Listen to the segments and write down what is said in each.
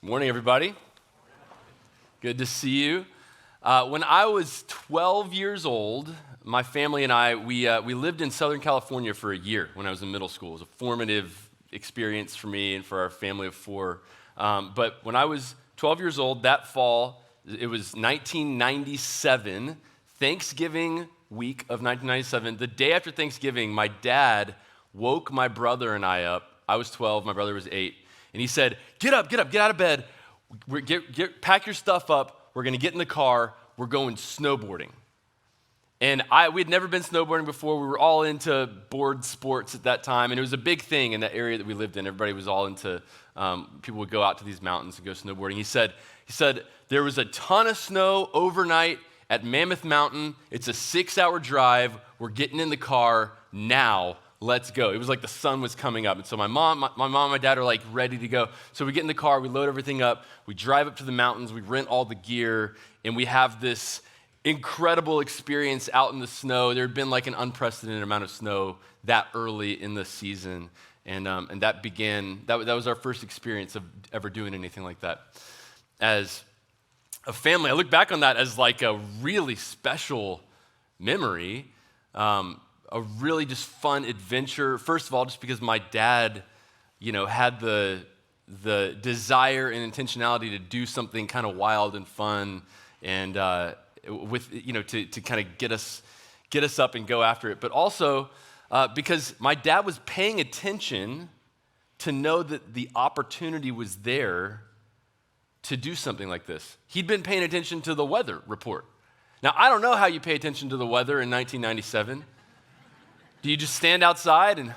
Morning, everybody. Good to see you. When I was 12 years old, my family and I, we lived in Southern California for a year when I was in middle school. It was a formative experience for me and for our family of four. But when I was 12 years old, that fall, it was 1997, Thanksgiving week of 1997. The day after Thanksgiving, my dad woke my brother and I up. I was 12, my brother was 8. And he said, get up, get out of bed. Pack your stuff up. We're going to get in the car. We're going snowboarding. And we had never been snowboarding before. We were all into board sports at that time. And it was a big thing in that area that we lived in. Everybody was all into, people would go out to these mountains and go snowboarding. He said, there was a ton of snow overnight at Mammoth Mountain. It's a 6-hour drive. We're getting in the car now. Let's go. It was like the sun was coming up. And so my mom and my dad are like ready to go. So we get in the car, we load everything up, we drive up to the mountains, we rent all the gear, and we have this incredible experience out in the snow. There had been like an unprecedented amount of snow that early in the season. And that was our first experience of ever doing anything like that. As a family, I look back on that as like a really special memory. A really just fun adventure. First of all, just because my dad, had the desire and intentionality to do something kind of wild and fun, and to kind of get us up and go after it. But also because my dad was paying attention to know that the opportunity was there to do something like this. He'd been paying attention to the weather report. Now, I don't know how you pay attention to the weather in 1997. Do you just stand outside and...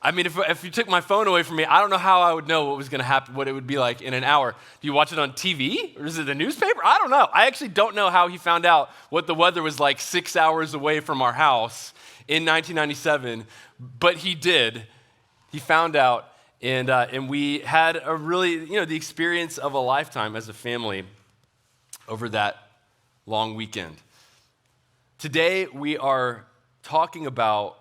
I mean, if you took my phone away from me, I don't know how I would know what was going to happen, what it would be like in an hour. Do you watch it on TV? Or is it the newspaper? I don't know. I actually don't know how he found out what the weather was like 6 hours away from our house in 1997, but he did. He found out, and we had a really, the experience of a lifetime as a family over that long weekend. Today, we are talking about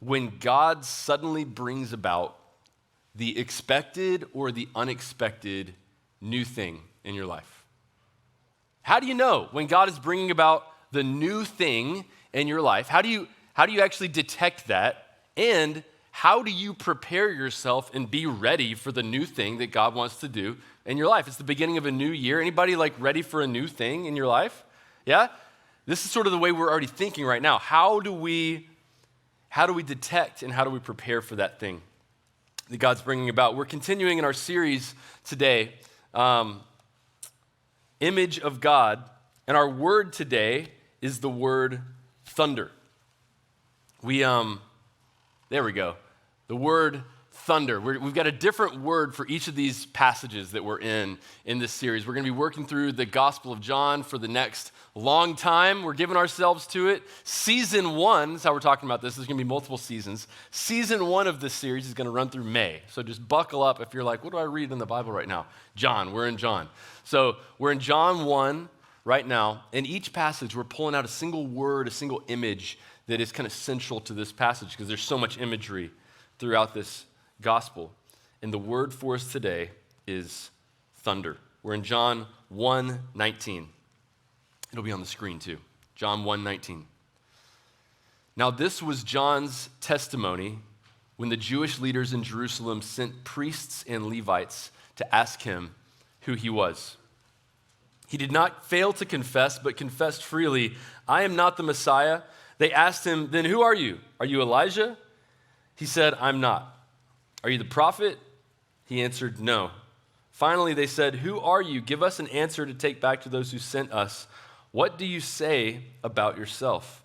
when God suddenly brings about the expected or the unexpected new thing in your life. How do you know when God is bringing about the new thing in your life? How do you actually detect that? And how do you prepare yourself and be ready for the new thing that God wants to do in your life? It's the beginning of a new year. Anybody ready for a new thing in your life? Yeah? This is sort of the way we're already thinking right now. How do we detect and how do we prepare for that thing that God's bringing about? We're continuing in our series today, Image of God, and our word today is the word thunder. There we go. The word thunder. We've got a different word for each of these passages that we're in this series. We're going to be working through the Gospel of John for the next long time. We're giving ourselves to it. Season 1, that's how we're talking about this. There's going to be multiple seasons. Season 1 of this series is going to run through May. So just buckle up if you're like, what do I read in the Bible right now? John, we're in John. So we're in John 1 right now. In each passage, we're pulling out a single word, a single image that is kind of central to this passage because there's so much imagery throughout this gospel. And the word for us today is thunder. We're in John 1:19. It'll be on the screen too. John 1:19. Now this was John's testimony when the Jewish leaders in Jerusalem sent priests and Levites to ask him who he was. He did not fail to confess, but confessed freely, I am not the Messiah. They asked him, then who are you? Are you Elijah? He said, I'm not. Are you the prophet? He answered, no. Finally, they said, who are you? Give us an answer to take back to those who sent us. What do you say about yourself?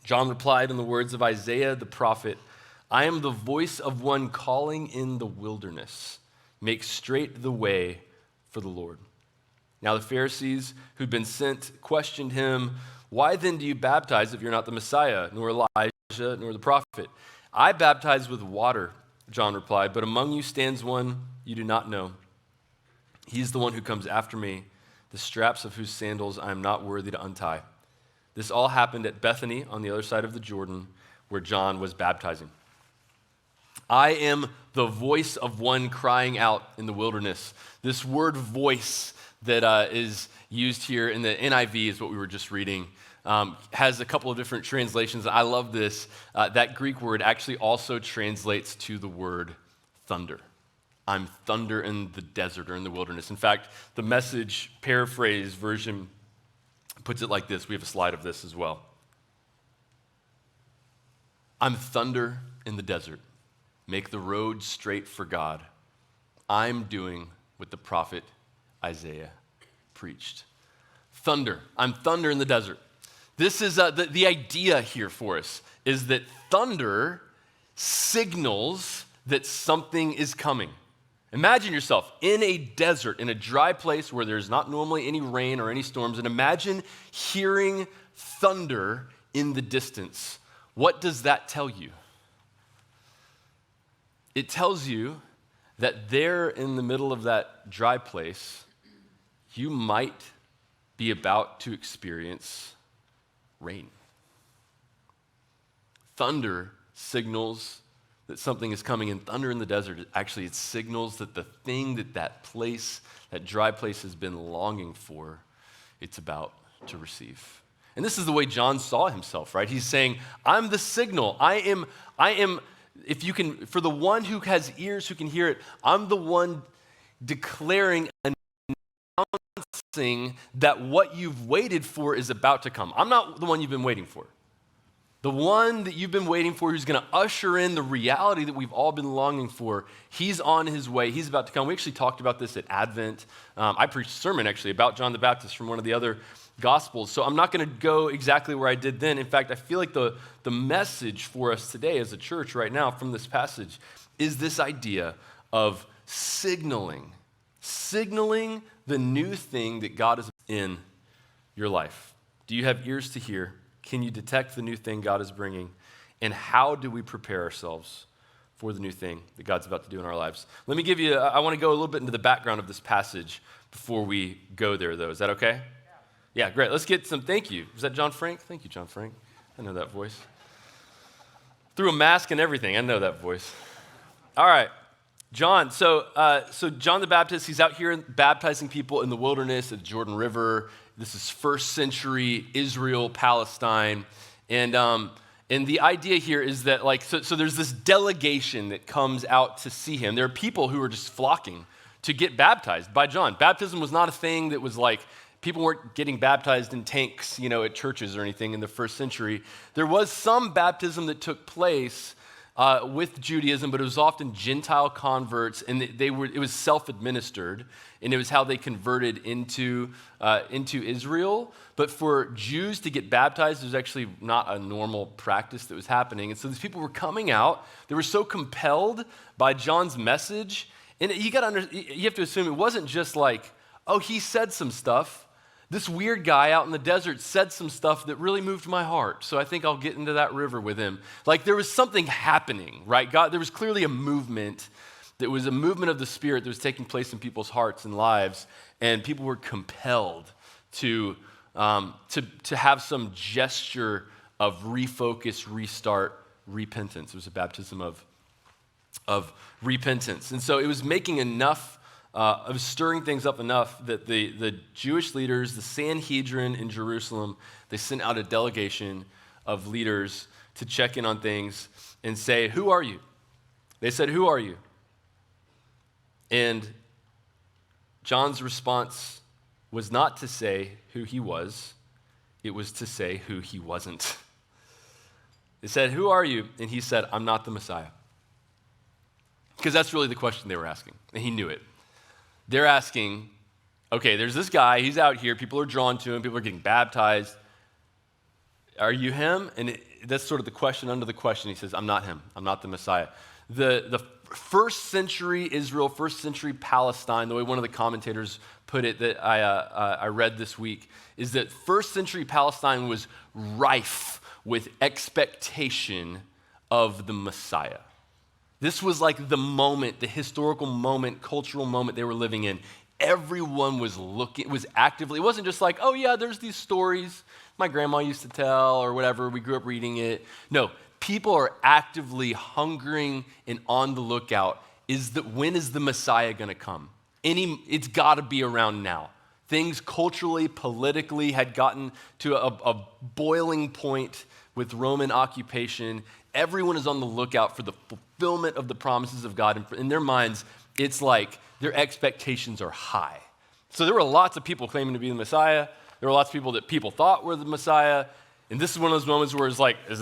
John replied in the words of Isaiah the prophet, I am the voice of one calling in the wilderness. Make straight the way for the Lord. Now the Pharisees who'd been sent questioned him, why then do you baptize if you're not the Messiah, nor Elijah, nor the prophet? I baptize with water, John replied, but among you stands one you do not know. He's the one who comes after me, the straps of whose sandals I am not worthy to untie. This all happened at Bethany on the other side of the Jordan, where John was baptizing. I am the voice of one crying out in the wilderness. This word voice that is used here in the NIV is what we were just reading. Has a couple of different translations. I love this. That Greek word actually also translates to the word thunder. I'm thunder in the desert or in the wilderness. In fact, the Message paraphrase version puts it like this. We have a slide of this as well. I'm thunder in the desert. Make the road straight for God. I'm doing what the prophet Isaiah preached. Thunder. I'm thunder in the desert. This is the idea here for us is that thunder signals that something is coming. Imagine yourself in a desert, in a dry place where there's not normally any rain or any storms, and imagine hearing thunder in the distance. What does that tell you? It tells you that there in the middle of that dry place, you might be about to experience rain. Thunder signals that something is coming, and thunder in the desert, actually it signals that the thing that place, that dry place has been longing for, it's about to receive. And this is the way John saw himself, right? He's saying, I'm the signal. I am, if you can, for the one who has ears who can hear it, I'm the one declaring, announcing that what you've waited for is about to come. I'm not the one you've been waiting for. The one that you've been waiting for, who's going to usher in the reality that we've all been longing for, he's on his way. He's about to come. We actually talked about this at Advent. I preached a sermon, actually, about John the Baptist from one of the other Gospels. So I'm not going to go exactly where I did then. In fact, I feel like the message for us today as a church right now from this passage is this idea of signaling the new thing that God is in your life. Do you have ears to hear? Can you detect the new thing God is bringing? And how do we prepare ourselves for the new thing that God's about to do in our lives? Let me give you, I want to go a little bit into the background of this passage before we go there, though. Is that okay? Yeah, great. Let's get some, thank you. Was that John Frank? Thank you, John Frank. I know that voice. Through a mask and everything, I know that voice. All right. John, so John the Baptist, he's out here baptizing people in the wilderness at the Jordan River. This is first century Israel, Palestine. And the idea here is that, so there's this delegation that comes out to see him. There are people who are just flocking to get baptized by John. Baptism was not a thing that was like, people weren't getting baptized in tanks, at churches or anything in the first century. There was some baptism that took place with Judaism, but it was often Gentile converts, and it was self-administered, and it was how they converted into Israel. But for Jews to get baptized, there's actually not a normal practice that was happening. And so these people were coming out. They were so compelled by John's message, and you have to assume it wasn't just like, oh, he said some stuff. This weird guy out in the desert said some stuff that really moved my heart, so I think I'll get into that river with him. Like there was something happening, right? There was clearly a movement. That was a movement of the Spirit that was taking place in people's hearts and lives, and people were compelled to have some gesture of refocus, restart, repentance. It was a baptism of repentance. And so it was making enough of stirring things up enough that the Jewish leaders, the Sanhedrin in Jerusalem, they sent out a delegation of leaders to check in on things and say, who are you? They said, who are you? And John's response was not to say who he was, it was to say who he wasn't. They said, who are you? And he said, I'm not the Messiah. Because that's really the question they were asking, and he knew it. They're asking, okay, there's this guy, he's out here, people are drawn to him, people are getting baptized. Are you him? And that's sort of the question under the question. He says, I'm not him, I'm not the Messiah. The first century Israel, first century Palestine, the way one of the commentators put it that I read this week, is that first century Palestine was rife with expectation of the Messiah. This was like the moment, the historical moment, cultural moment they were living in. Everyone was actively, it wasn't just like, oh yeah, there's these stories my grandma used to tell or whatever, we grew up reading it. No, people are actively hungering and on the lookout is that when is the Messiah going to come? It's got to be around now. Things culturally, politically had gotten to a boiling point with Roman occupation. Everyone is on the lookout for the fulfillment of the promises of God. And in their minds, it's like their expectations are high. So there were lots of people claiming to be the Messiah. There were lots of people that people thought were the Messiah. And this is one of those moments where it's like, is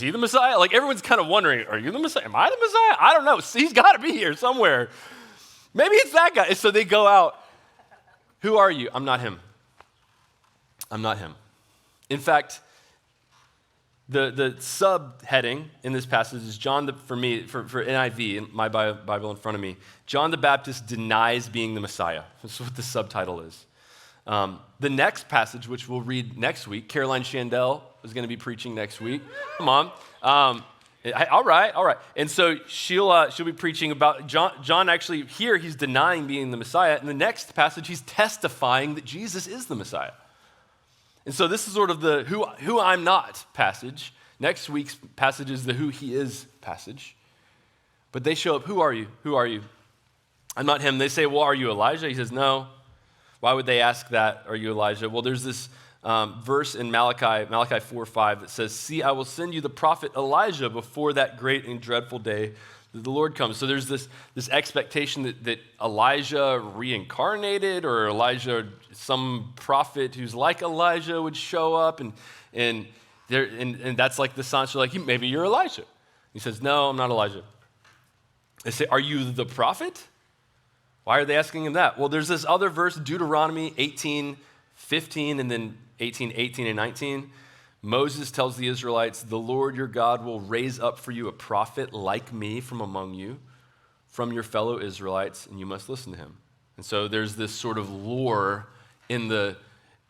he the Messiah? Like everyone's kind of wondering, are you the Messiah? Am I the Messiah? I don't know. He's got to be here somewhere. Maybe it's that guy. So they go out. Who are you? I'm not him. I'm not him. In fact, the subheading in this passage is for NIV, in my Bible in front of me, John the Baptist denies being the Messiah. That's what the subtitle is. The next passage, which we'll read next week, Caroline Shandell is going to be preaching next week. Come on. All right. And so she'll be preaching about John actually here, he's denying being the Messiah. In the next passage, he's testifying that Jesus is the Messiah. And so this is sort of the who I'm not passage. Next week's passage is the who he is passage. But they show up, who are you? Who are you? I'm not him. They say, well, are you Elijah? He says, no. Why would they ask that? Are you Elijah? Well, there's this verse in Malachi 4:5 that says, see, I will send you the prophet Elijah before that great and dreadful day that the Lord comes. So there's this expectation that Elijah reincarnated, or Elijah, some prophet who's like Elijah would show up, and that's like the sign. So like, maybe you're Elijah. He says, no, I'm not Elijah. They say, are you the prophet? Why are they asking him that? Well, there's this other verse, Deuteronomy 18:15, and then 18:18 and 19. Moses tells the Israelites, the Lord your God will raise up for you a prophet like me from among you, from your fellow Israelites, and you must listen to him. And so there's this sort of lore in the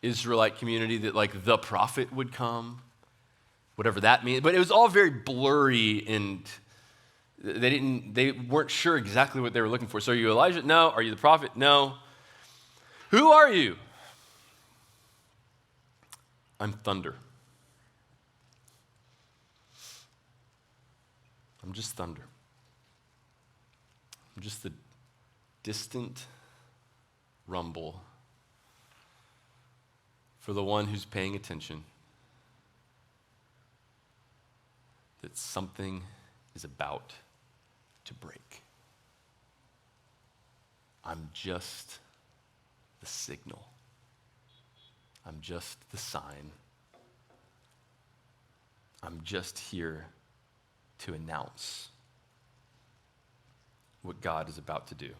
Israelite community that like the prophet would come, whatever that means. But it was all very blurry, and they weren't sure exactly what they were looking for. So are you Elijah? No. Are you the prophet? No. Who are you? I'm thunder. I'm just thunder. I'm just the distant rumble for the one who's paying attention that something is about to break. I'm just the signal. I'm just the sign. I'm just here to announce what God is about to do.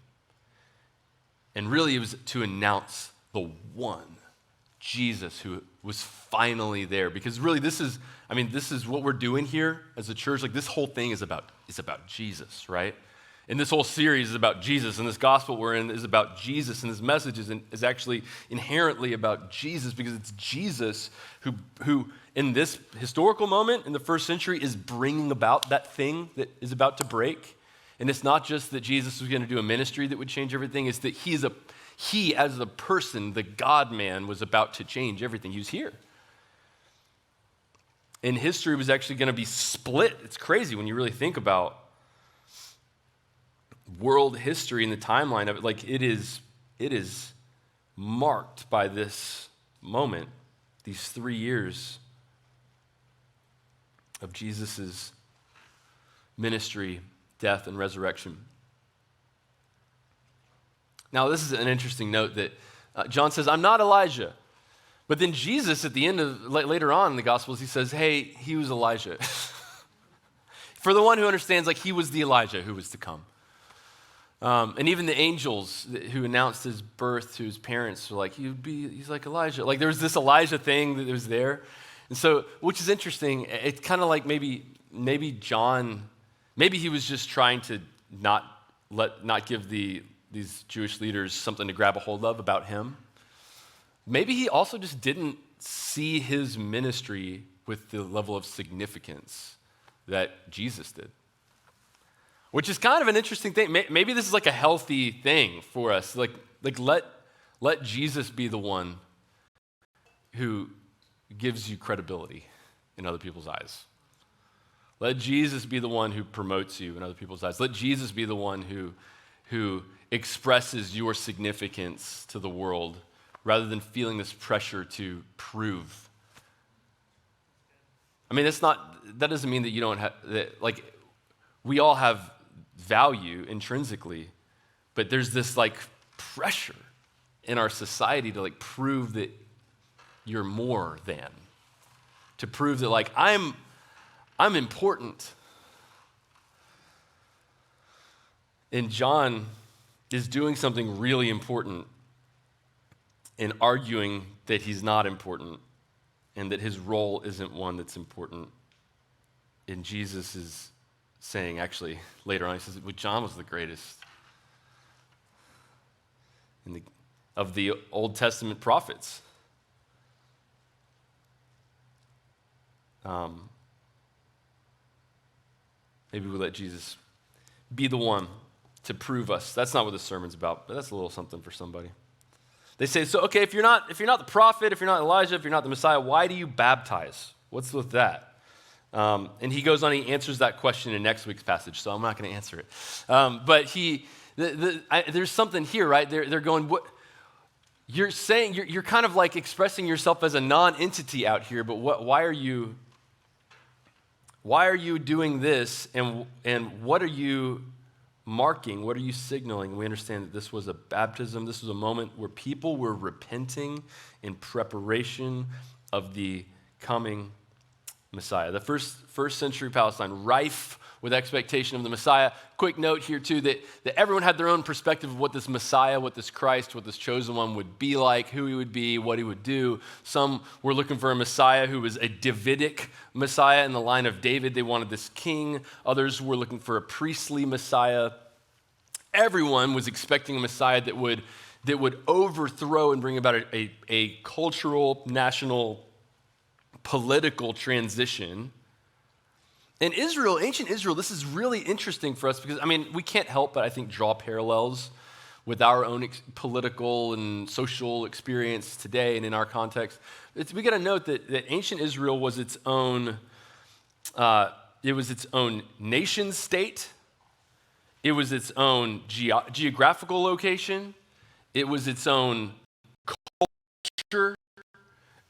And really it was to announce the one, Jesus, who was finally there. Because really this is what we're doing here as a church. Like this whole thing is about Jesus, right? And this whole series is about Jesus, and this gospel we're in is about Jesus, and this message is actually inherently about Jesus, because it's Jesus who in this historical moment in the first century is bringing about that thing that is about to break. And it's not just that Jesus was going to do a ministry that would change everything, it's that he as a person, the God-man, was about to change everything. He was here. And history was actually going to be split. It's crazy when you really think about world history and the timeline of it. Like it is marked by this moment, these 3 years of Jesus' ministry, death, and resurrection. Now, this is an interesting note that John says, I'm not Elijah. But then Jesus, at the end of, later on in the Gospels, he says, hey, he was Elijah. For the one who understands, like he was the Elijah who was to come. And even the angels who announced his birth to his parents were like, he's like Elijah. Like there was this Elijah thing that was there. And so, which is interesting. It's kind of like maybe John, maybe he was just trying to not give these Jewish leaders something to grab a hold of about him. Maybe he also just didn't see his ministry with the level of significance that Jesus did. Which is kind of an interesting thing. Maybe this is like a healthy thing for us. Like let Jesus be the one who gives you credibility in other people's eyes. Let Jesus be the one who promotes you in other people's eyes. Let Jesus be the one who expresses your significance to the world rather than feeling this pressure to prove. I mean, that doesn't mean that you don't have, like, we all have value intrinsically, but there's this like pressure in our society to like prove that you're more than, to prove that like I'm important. And John is doing something really important in arguing that he's not important and that his role isn't one that's important. And Jesus is saying, actually, later on, he says, well, John was the greatest of the Old Testament prophets. Maybe we let Jesus be the one to prove us. That's not what the sermon's about, but that's a little something for somebody. They say, so okay, if you're not the prophet, if you're not Elijah, if you're not the Messiah, why do you baptize? What's with that? And he goes on, he answers that question in next week's passage, so I'm not going to answer it. But there's something here, right? They're going, what you're saying, you're kind of like expressing yourself as a non-entity out here, but why are you doing this, and what are you marking? What are you signaling? We understand that this was a baptism. This was a moment where people were repenting in preparation of the coming Messiah. The first century Palestine, rife with expectation of the Messiah. Quick note here too, that everyone had their own perspective of what this Messiah, what this Christ, what this chosen one would be like, who he would be, what he would do. Some were looking for a Messiah who was a Davidic Messiah in the line of David. They wanted this king. Others were looking for a priestly Messiah. Everyone was expecting a Messiah that would overthrow and bring about a cultural, national, political transition. In Israel, ancient Israel, this is really interesting for us because, I mean, we can't help but, I think, draw parallels with our own political and social experience today and in our context. We got to note that ancient Israel was its own nation state. It was its own geographical location. It was its own culture.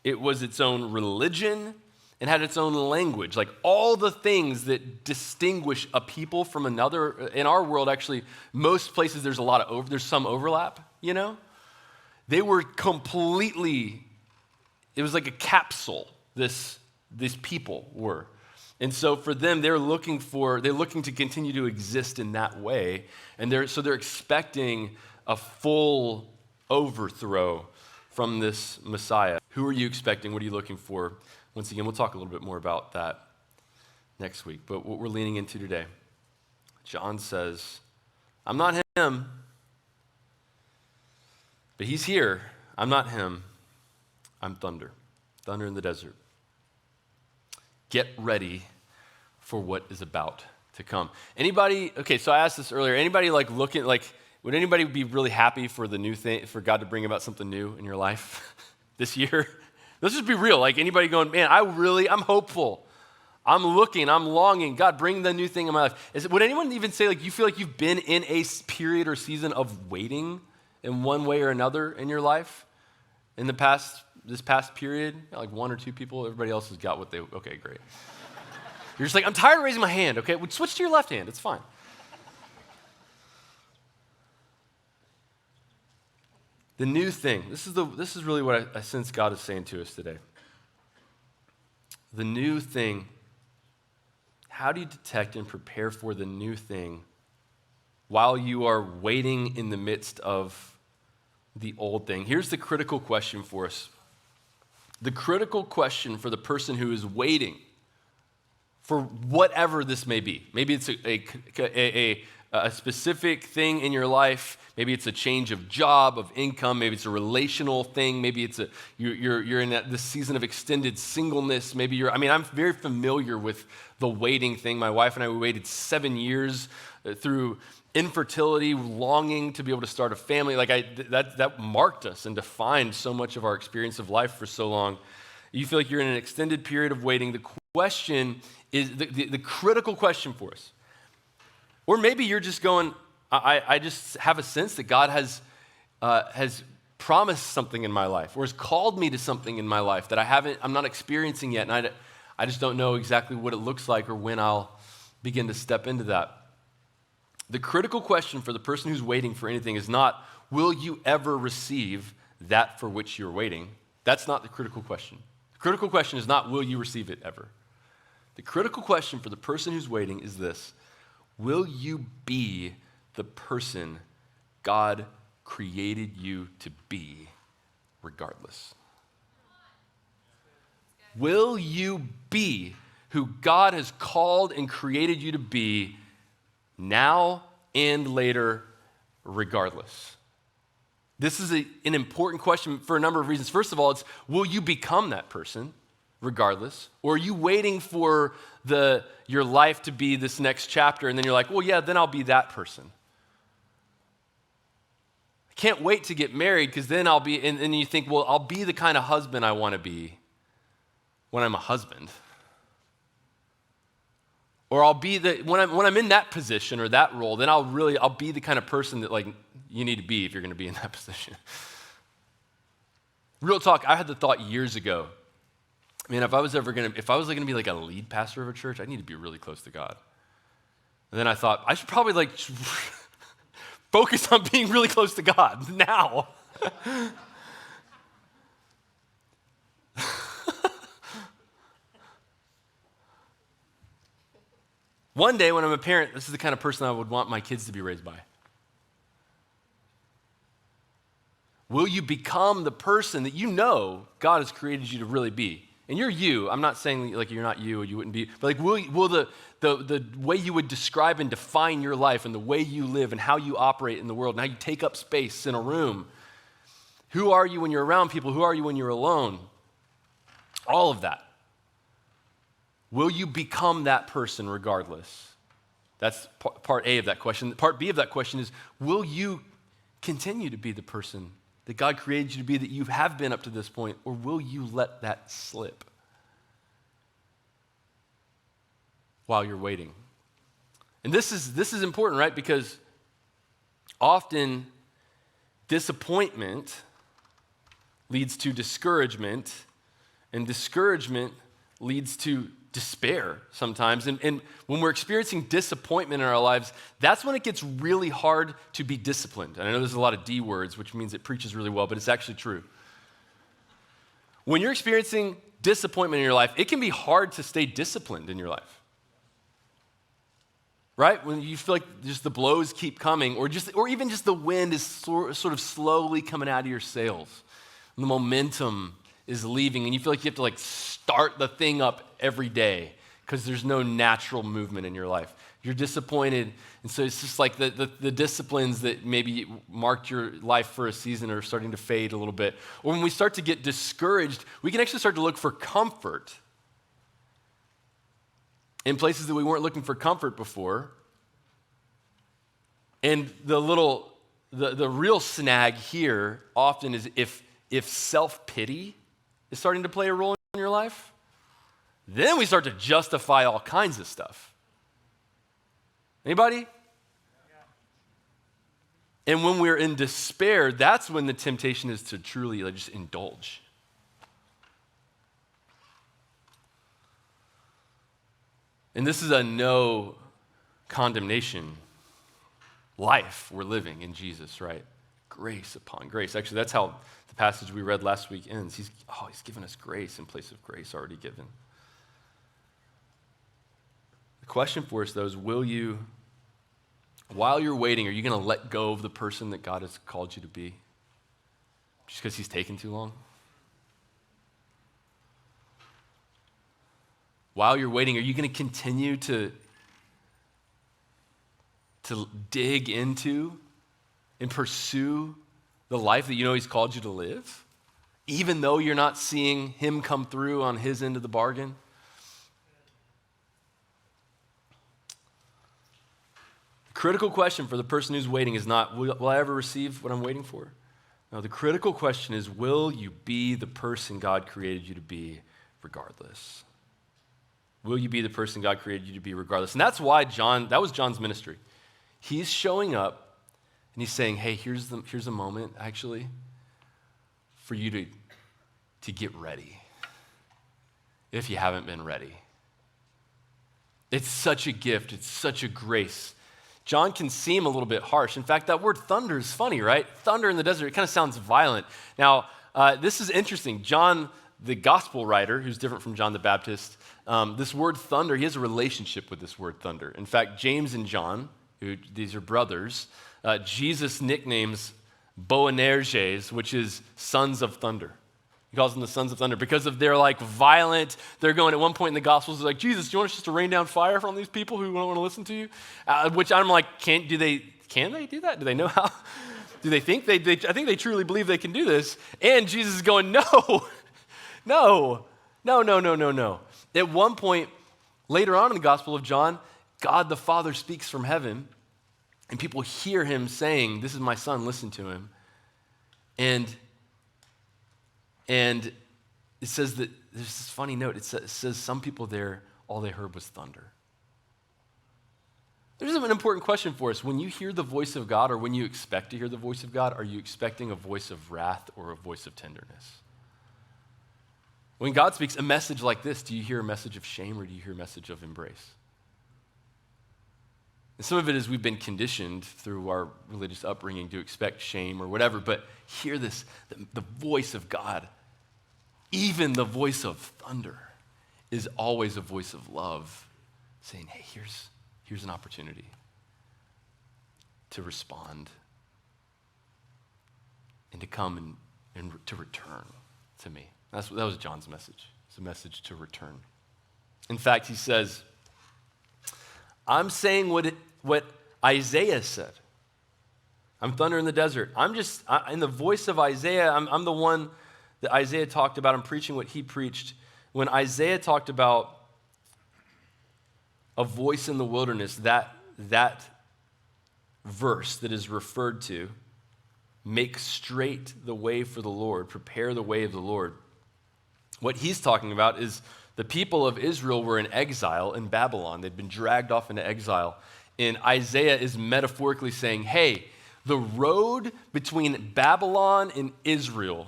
It was its own religion and had its own language. Like all the things that distinguish a people from another. In our world, actually, most places there's some overlap, you know? They were completely, it was like a capsule, these people were. And so for them, they're looking to continue to exist in that way. And they're expecting a full overthrow from this Messiah. Who are you expecting? What are you looking for? Once again, we'll talk a little bit more about that next week. But what we're leaning into today, John says, I'm not him, but he's here. I'm not him. I'm thunder in the desert. Get ready for what is about to come. Anybody, okay, so I asked this earlier, anybody would anybody be really happy for the new thing, for God to bring about something new in your life this year? Let's just be real. Like anybody going, man, I'm hopeful. I'm looking, I'm longing. God, bring the new thing in my life. Would anyone even say like you feel like you've been in a period or season of waiting in one way or another in your life in this past period? Like one or two people, everybody else has got what they, okay, great. You're just like, I'm tired of raising my hand, okay? Well, switch to your left hand, it's fine. The new thing, this is really what I sense God is saying to us today. The new thing, how do you detect and prepare for the new thing while you are waiting in the midst of the old thing? Here's the critical question for us. The critical question for the person who is waiting for whatever this may be. Maybe it's a specific thing in your life. Maybe it's a change of job, of income. Maybe it's a relational thing. Maybe it's you're in this season of extended singleness. I'm very familiar with the waiting thing. My wife and I, we waited 7 years through infertility, longing to be able to start a family. That marked us and defined so much of our experience of life for so long. You feel like you're in an extended period of waiting. The question is the critical question for us. Or maybe you're just going, I just have a sense that God has promised something in my life or has called me to something in my life that I'm not experiencing yet, and I just don't know exactly what it looks like or when I'll begin to step into that. The critical question for the person who's waiting for anything is not, will you ever receive that for which you're waiting? That's not the critical question. The critical question is not, will you receive it ever? The critical question for the person who's waiting is this: will you be the person God created you to be regardless? Will you be who God has called and created you to be now and later, regardless? This is an important question for a number of reasons. First of all, it's, will you become that person regardless? Or are you waiting for your life to be this next chapter and then you're like, well, yeah, then I'll be that person. I can't wait to get married because then I'll be, and you think, well, I'll be the kind of husband I want to be when I'm a husband. Or I'll be when I'm in that position or that role, then I'll be the kind of person that like you need to be if you're going to be in that position. Real talk, I had the thought years ago, man, if I was going to be like a lead pastor of a church, I need to be really close to God. And then I thought, I should probably like focus on being really close to God now. One day when I'm a parent, this is the kind of person I would want my kids to be raised by. Will you become the person that you know God has created you to really be? And you're you. I'm not saying like you're not you or you wouldn't be, but like will the way you would describe and define your life and the way you live and how you operate in the world and how you take up space in a room. Who are you when you're around people? Who are you when you're alone? All of that. Will you become that person regardless? That's part A of that question. Part B of that question is, will you continue to be the person that God created you to be, that you have been up to this point, or will you let that slip while you're waiting? And this is important, right? Because often disappointment leads to discouragement, and discouragement leads to despair sometimes. And when we're experiencing disappointment in our lives, that's when it gets really hard to be disciplined. And I know there's a lot of D words, which means it preaches really well, but it's actually true. When you're experiencing disappointment in your life, it can be hard to stay disciplined in your life. Right? When you feel like just the blows keep coming, or even just the wind is sort of slowly coming out of your sails. And the momentum is leaving, and you feel like you have to like start the thing up every day because there's no natural movement in your life. You're disappointed, and so it's just like the disciplines that maybe marked your life for a season are starting to fade a little bit. Or when we start to get discouraged, we can actually start to look for comfort in places that we weren't looking for comfort before. And the real snag here often is if self-pity is starting to play a role in your life, then we start to justify all kinds of stuff. Anybody? Yeah. And when we're in despair, that's when the temptation is to truly like, just indulge. And this is a no condemnation life we're living in Jesus, right? Grace upon grace. Actually, that's how the passage we read last week ends. He's given us grace in place of grace already given. The question for us, though, is will you, while you're waiting, are you going to let go of the person that God has called you to be just because he's taken too long? While you're waiting, are you going to continue to dig into and pursue the life that you know he's called you to live, even though you're not seeing him come through on his end of the bargain? The critical question for the person who's waiting is not, will I ever receive what I'm waiting for? No, the critical question is, will you be the person God created you to be regardless? Will you be the person God created you to be regardless? And that's why that was John's ministry. He's showing up and he's saying, hey, here's a moment actually for you to get ready if you haven't been ready. It's such a gift. It's such a grace. John can seem a little bit harsh. In fact, that word thunder is funny, right? Thunder in the desert, it kind of sounds violent. Now, this is interesting. John, the gospel writer, who's different from John the Baptist, this word thunder, he has a relationship with this word thunder. In fact, James and John, these are brothers, Jesus nicknames Boanerges, which is sons of thunder. He calls them the sons of thunder because of their violent, they're going at one point in the Gospels, like, Jesus, do you want us just to rain down fire on these people who don't want to listen to you? Which I'm like, can they do that? Do they know how? Do they think? I think they truly believe they can do this. And Jesus is going, no. At one point, later on in the Gospel of John, God the Father speaks from heaven, and people hear him saying, this is my son, listen to him. And it says that, there's this funny note, it says some people there, all they heard was thunder. There's an important question for us. When you hear the voice of God, or when you expect to hear the voice of God, are you expecting a voice of wrath or a voice of tenderness? When God speaks a message like this, do you hear a message of shame or do you hear a message of embrace? And some of it is we've been conditioned through our religious upbringing to expect shame or whatever, but hear this, the voice of God, even the voice of thunder, is always a voice of love, saying, hey, here's an opportunity to respond and to come and to return to me. That was John's message. It's a message to return. In fact, he says, I'm saying what Isaiah said. I'm thunder in the desert. In the voice of Isaiah, I'm the one that Isaiah talked about. I'm preaching what he preached. When Isaiah talked about a voice in the wilderness, that verse that is referred to, make straight the way for the Lord, prepare the way of the Lord. What he's talking about is the people of Israel were in exile in Babylon. They'd been dragged off into exile. And Isaiah is metaphorically saying, hey, the road between Babylon and Israel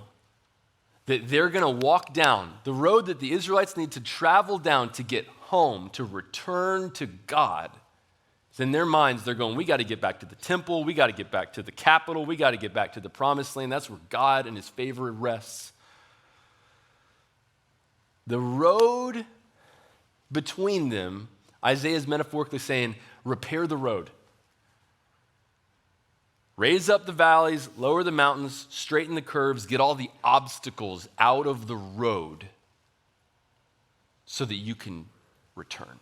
that they're going to walk down, the road that the Israelites need to travel down to get home, to return to God, in their minds, they're going, we got to get back to the temple, we got to get back to the capital, we got to get back to the promised land. That's where God and his favor rests. The road between them, Isaiah is metaphorically saying, repair the road. Raise up the valleys, lower the mountains, straighten the curves, get all the obstacles out of the road so that you can return.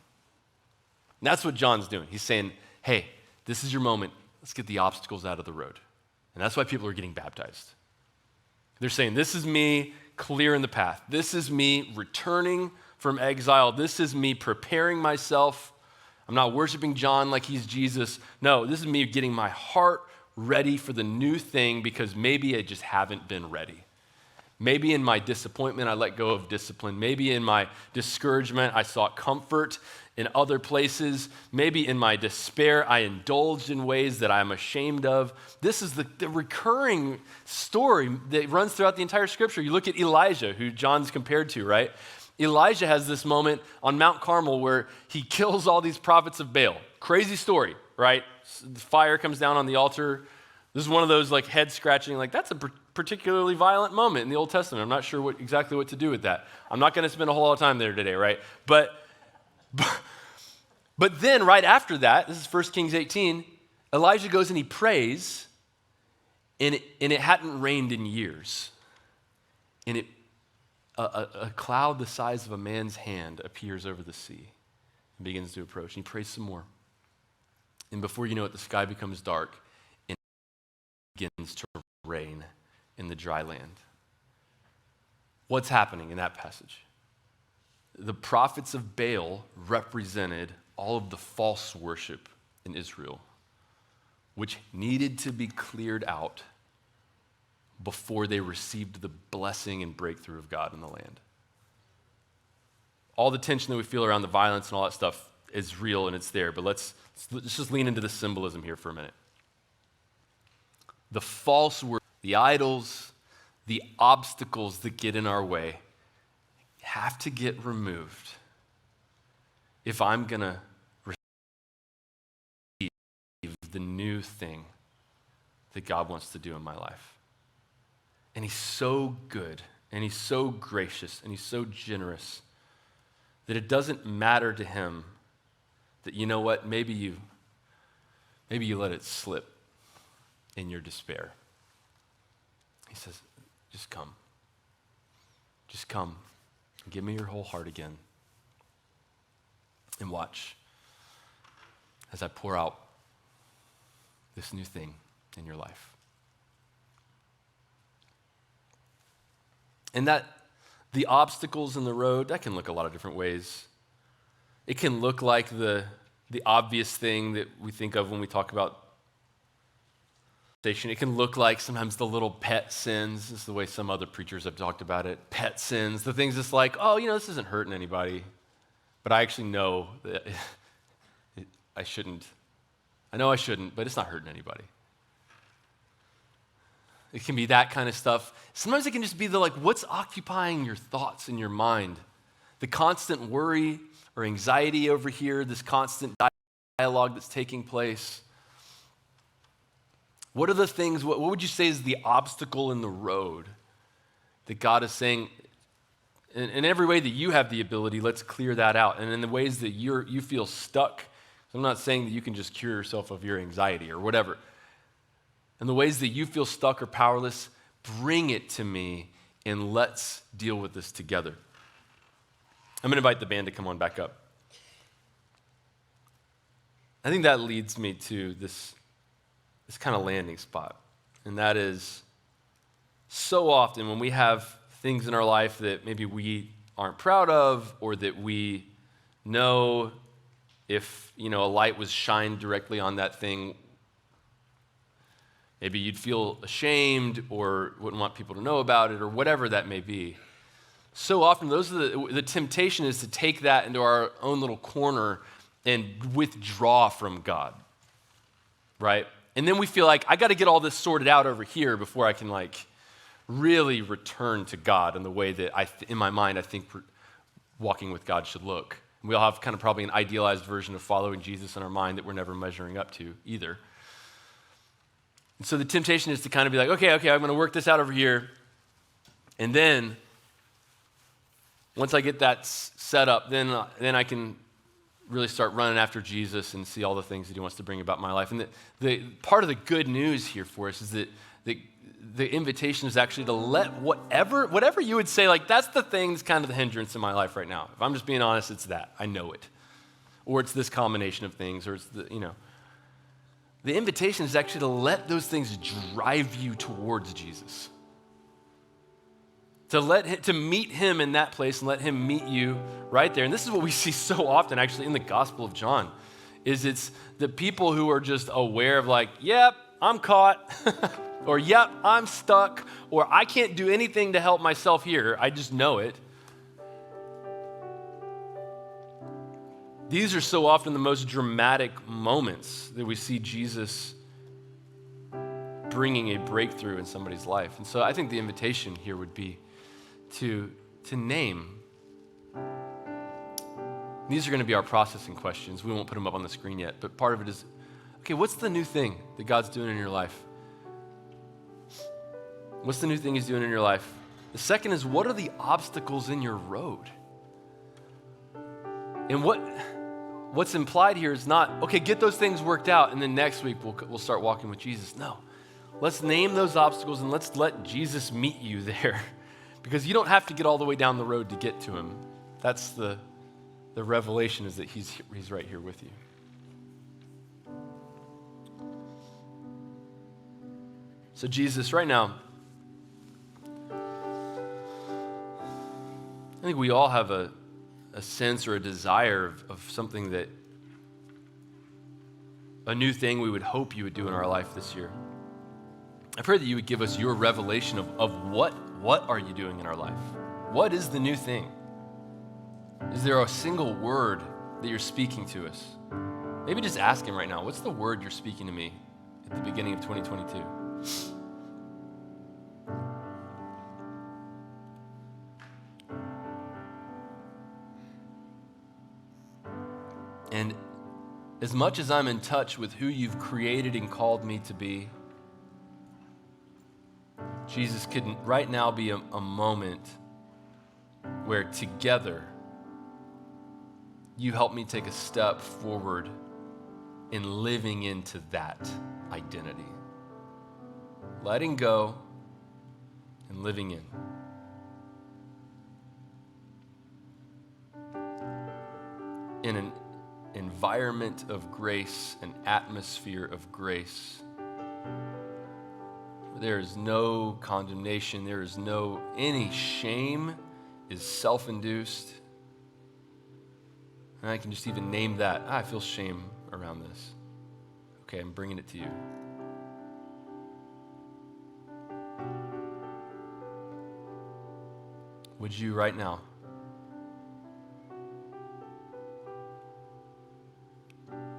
And that's what John's doing. He's saying, hey, this is your moment. Let's get the obstacles out of the road. And that's why people are getting baptized. They're saying, this is me clearing the path. This is me returning from exile. This is me preparing myself. I'm not worshiping John like he's Jesus. No, this is me getting my heart ready for the new thing because maybe I just haven't been ready. Maybe in my disappointment, I let go of discipline. Maybe in my discouragement, I sought comfort in other places. Maybe in my despair, I indulged in ways that I'm ashamed of. This is the recurring story that runs throughout the entire scripture. You look at Elijah, who John's compared to, right? Elijah has this moment on Mount Carmel where he kills all these prophets of Baal. Crazy story, right? The fire comes down on the altar. This is one of those head scratching, that's a particularly violent moment in the Old Testament. I'm not sure exactly what to do with that. I'm not going to spend a whole lot of time there today, right? But then right after that, this is 1 Kings 18, Elijah goes and he prays, and it hadn't rained in years. And a cloud the size of a man's hand appears over the sea and begins to approach. And he prays some more. And before you know it, the sky becomes dark and it begins to rain in the dry land. What's happening in that passage? The prophets of Baal represented all of the false worship in Israel, which needed to be cleared out before they received the blessing and breakthrough of God in the land. all the tension that we feel around the violence and all that stuff is real and it's there, but let's just lean into the symbolism here for a minute. The false word, the idols, the obstacles that get in our way have to get removed if I'm going to receive the new thing that God wants to do in my life. And he's so good, and he's so gracious, and he's so generous that it doesn't matter to him that, you know what, maybe you let it slip in your despair. He says, just come. Just come. Give me your whole heart again. And watch as I pour out this new thing in your life. And that the obstacles in the road, that can look a lot of different ways. It can look like the obvious thing that we think of when we talk about temptation. It can look like sometimes the little pet sins. This is the way some other preachers have talked about it. Pet sins, the things that's like, oh, this isn't hurting anybody. But I actually know that I shouldn't. I know I shouldn't, but it's not hurting anybody. It can be that kind of stuff. Sometimes it can just be what's occupying your thoughts in your mind? The constant worry or anxiety over here, this constant dialogue that's taking place. What are the things, what would you say is the obstacle in the road that God is saying, in every way that you have the ability, let's clear that out. And in the ways that you feel stuck, so I'm not saying that you can just cure yourself of your anxiety or whatever. In the ways that you feel stuck or powerless, bring it to me and let's deal with this together. I'm going to invite the band to come on back up. I think that leads me to this kind of landing spot. And that is, so often when we have things in our life that maybe we aren't proud of, or that we know if, a light was shined directly on that thing, maybe you'd feel ashamed or wouldn't want people to know about it or whatever that may be. So often those are the temptation is to take that into our own little corner and withdraw from God, right? And then we feel like, I got to get all this sorted out over here before I can really return to God in the way that in my mind, I think walking with God should look. We all have kind of probably an idealized version of following Jesus in our mind that we're never measuring up to either. And so the temptation is to kind of be like, okay, I'm going to work this out over here. And then once I get that set up, then I can really start running after Jesus and see all the things that he wants to bring about my life. And the part of the good news here for us is that the invitation is actually to let whatever you would say, that's the thing that's kind of the hindrance in my life right now. If I'm just being honest, it's that. I know it. Or it's this combination of things, or it's The invitation is actually to let those things drive you towards Jesus. To meet him in that place and let him meet you right there. And this is what we see so often actually in the Gospel of John, is it's the people who are just aware of yep, I'm caught, or yep, I'm stuck, or I can't do anything to help myself here. I just know it. These are so often the most dramatic moments that we see Jesus bringing a breakthrough in somebody's life. And so I think the invitation here would be to name. These are going to be our processing questions. We won't put them up on the screen yet, but part of it is, okay, what's the new thing that God's doing in your life? What's the new thing he's doing in your life? The second is, what are the obstacles in your road? And what's implied here is not, okay, get those things worked out, and then next week we'll start walking with Jesus. No, let's name those obstacles and let's let Jesus meet you there, because you don't have to get all the way down the road to get to him. That's the revelation, is that he's right here with you. So Jesus, right now, I think we all have a sense or a desire of something a new thing we would hope you would do in our life this year. I pray that you would give us your revelation of what are you doing in our life? What is the new thing? Is there a single word that you're speaking to us? Maybe just ask him right now, what's the word you're speaking to me at the beginning of 2022? And as much as I'm in touch with who you've created and called me to be, Jesus, could right now be a moment where together you help me take a step forward in living into that identity. Letting go and living in. In an environment of grace, an atmosphere of grace, there is no condemnation, there is no, any shame is self-induced. And I can just even name that. I feel shame around this. Okay, I'm bringing it to you. Would you right now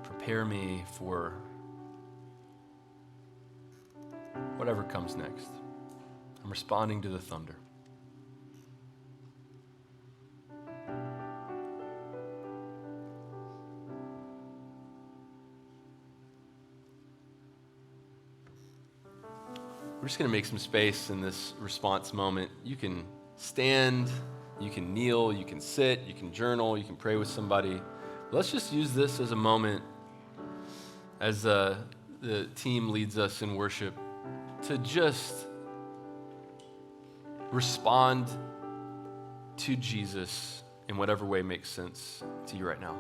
prepare me for whatever comes next? I'm responding to the thunder. We're just going to make some space in this response moment. You can stand, you can kneel, you can sit, you can journal, you can pray with somebody. Let's just use this as a moment as the team leads us in worship to just respond to Jesus in whatever way makes sense to you right now.